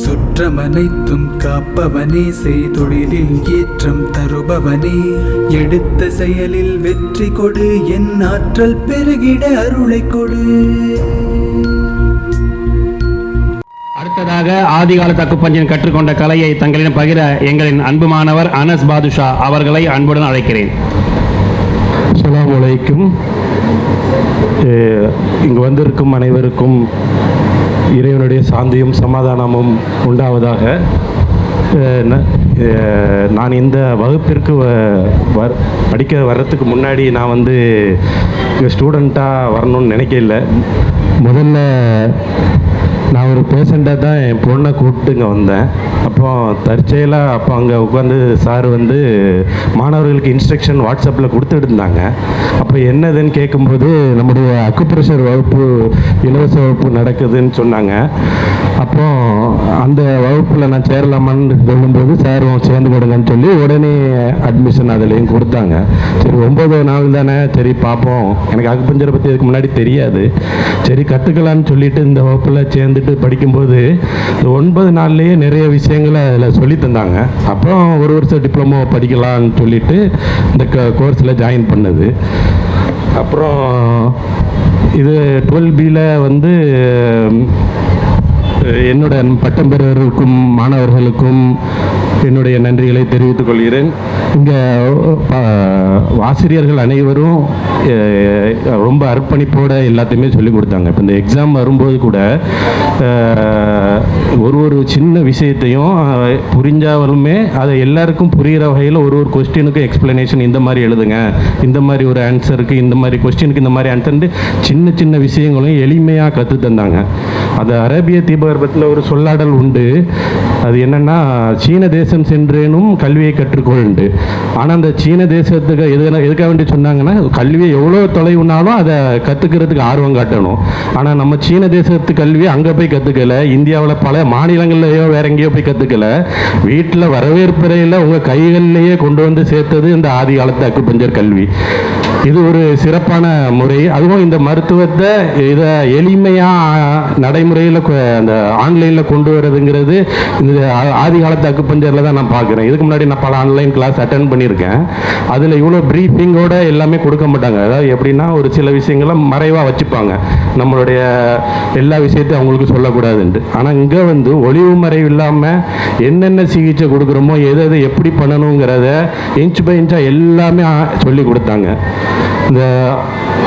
சுற்றமனைத்தும் காப்பவனே, செய்தொழிலில் ஏற்றம் தருபவனே, எடுத்த செயலில் வெற்றி கொடு, என் ஆற்றல் பெருகிட அருளை கொடு. அடுத்ததாக ஆதிகால தக்குப்பஞ்சன் கற்றுக்கொண்ட கலையை தங்களிடம் பகிர எங்களின் அன்பு மாணவர் அனஸ் பாதுஷா அவர்களை அன்புடன் அழைக்கிறேன். அஸ்ஸலாமு அலைக்கும். இங்கு வந்திருக்கும் அனைவருக்கும் இறைவனுடைய சாந்தியும் சமாதானமும் உண்டாவதாக. நான் இந்த வகுப்பிற்கு படிக்க வர்றதுக்கு முன்னாடி நான் இங்கே ஸ்டூடெண்ட்டாக வரணும்னு நினைக்கல. முதல்ல நான் ஒரு பேஷண்ட்டாக தான் என் பொண்ணை கூப்பிட்டு இங்கே வந்தேன். அப்போ தற்செயலாக அப்போ அங்கே உட்காந்து சார் மாணவர்களுக்கு இன்ஸ்ட்ரக்ஷன் வாட்ஸ்அப்பில் கொடுத்துட்டு இருந்தாங்க. அப்போ என்னதுன்னு கேட்கும்போது நம்முடைய அக்குப்ரெஷர் வகுப்பு இலவச வகுப்பு நடக்குதுன்னு சொன்னாங்க. அப்போ அந்த வகுப்பில் நான் சேரலாமான்னு சொல்லும்போது சார் சேர்ந்து கொடுங்கன்னு சொல்லி உடனே அட்மிஷன் அதுலேயும் கொடுத்தாங்க. சரி 9 நாள் தானே, சரி பார்ப்போம். எனக்கு அக்குபஞ்சரை பற்றி இதுக்கு முன்னாடி தெரியாது. சரி கற்றுக்கலான்னு சொல்லிட்டு இந்த வகுப்பில் சேர்ந்துட்டு படிக்கும்போது 9 நாள்லேயே நிறைய விஷயங்களை அதில் சொல்லி தந்தாங்க. அப்புறம் 1 வருஷம் டிப்ளமோ படிக்கலான்னு சொல்லிட்டு இந்த கோர்ஸில் ஜாயின் பண்ணது. அப்புறம் இது 12Bயில் என்னோட பட்டம் பெறுவர்களுக்கும் மாணவர்களுக்கும் என்னுடைய நன்றிகளை தெரிவித்துக் கொள்கிறேன். இங்கே ஆசிரியர்கள் அனைவரும் ரொம்ப அர்ப்பணிப்போடு எல்லாத்தையுமே சொல்லிக் கொடுத்தாங்க. இப்போ இந்த எக்ஸாம் வரும்போது கூட ஒரு சின்ன விஷயத்தையும் புரிஞ்சாலுமே அதை எல்லாருக்கும் புரிகிற வகையில் ஒரு கொஸ்டினுக்கு எக்ஸ்பிளனேஷன் இந்த மாதிரி எழுதுங்க, இந்த மாதிரி ஒரு ஆன்சருக்கு இந்த மாதிரி கொஸ்டினுக்கு இந்த மாதிரி ஆன்சர்ன்ட்டு சின்ன சின்ன விஷயங்களும் எளிமையாக கற்று தந்தாங்க. அது அரேபிய தீபகற்பத்தில் ஒரு சொல்லாடல் உண்டு. அது என்னென்னா, சீன தேசம் சென்றேனும் கல்வியை கற்றுக்கொண்டு. ஆனால் அந்த சீன தேசத்துக்கு எதுக்காக வேண்டி சொன்னாங்கன்னா, கல்வியை எவ்வளோ தொலைவுனாலும் அதை கற்றுக்கிறதுக்கு ஆர்வம் காட்டணும். ஆனால் நம்ம சீன தேசத்து கல்வியை அங்கே போய் கற்றுக்கல, இந்தியாவில் பல மாநிலங்கள்லையோ வேற எங்கேயோ போய் கற்றுக்கல, வீட்டில் வரவேற்பறையில் உங்கள் கைகள்லேயே கொண்டு வந்து சேர்த்தது இந்த ஆதி காலத்து அக்குபஞ்சர் கல்வி. இது ஒரு சிறப்பான முறை. அதுவும் இந்த மருத்துவத்தை இதை எளிமையாக நடைமுறையில் அந்த ஆன்லைனில் கொண்டு வரதுங்கிறது இந்த ஆதி காலத்து அக்குபஞ்சரில் தான் நான் பார்க்குறேன். இதுக்கு முன்னாடி நான் பல ஆன்லைன் கிளாஸ் அட்டன் பண்ணியிருக்கேன். அதில் இவ்வளோ ப்ரீஃபிங்கோட எல்லாமே கொடுக்க மாட்டாங்க. அதாவது எப்படின்னா, ஒரு சில விஷயங்களை மறைவாக வச்சுப்பாங்க, நம்மளுடைய எல்லா விஷயத்தையும் அவங்களுக்கு சொல்லக்கூடாதுன்ட்டு. ஆனால் இங்கே ஒளிவு மறைவு இல்லாமல் என்னென்ன சிகிச்சை கொடுக்குறோமோ, எதை எப்படி பண்ணணுங்கிறத இன்ச் பை இன்ச்சாக எல்லாமே சொல்லி கொடுத்தாங்க. இந்த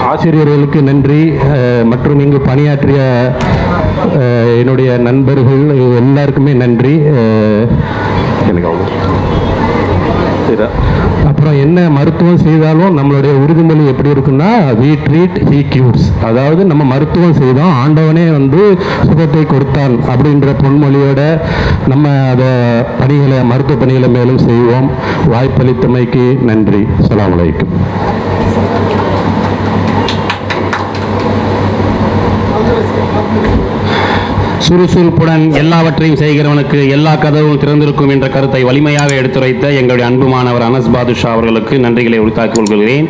ஆசிரியர்களுக்கு நன்றி. மற்றும் இங்கு பணியாற்றிய என்னுடைய நண்பர்கள் எல்லாருக்குமே நன்றி. எனக்கு அப்புறம் என்ன மருத்துவம் செய்தாலும் நம்மளுடைய உறுதிமொழி எப்படி இருக்குன்னா, we treat he cures. அதாவது நம்ம மருத்துவம் செய்தோம், ஆண்டவனே சுகத்தை கொடுத்தான் அப்படின்ற பொன்மொழியோட நம்ம அதை மருத்துவ பணிகளை மேலும் செய்வோம். வாய்ப்பளித்தமைக்கு நன்றி. அஸ்ஸலாமு அலைக்கும். சுறுசுறுப்புடன் எல்லாவற்றையும் செய்கிறவனுக்கு எல்லா கதவும் திறந்திருக்கும் என்ற கருத்தை வலிமையாக எடுத்துரைத்த எங்களுடைய அன்பு மாணவர் அனஸ் பாதுஷா அவர்களுக்கு நன்றிகளை உரித்தாக்கிக் கொள்கிறேன்.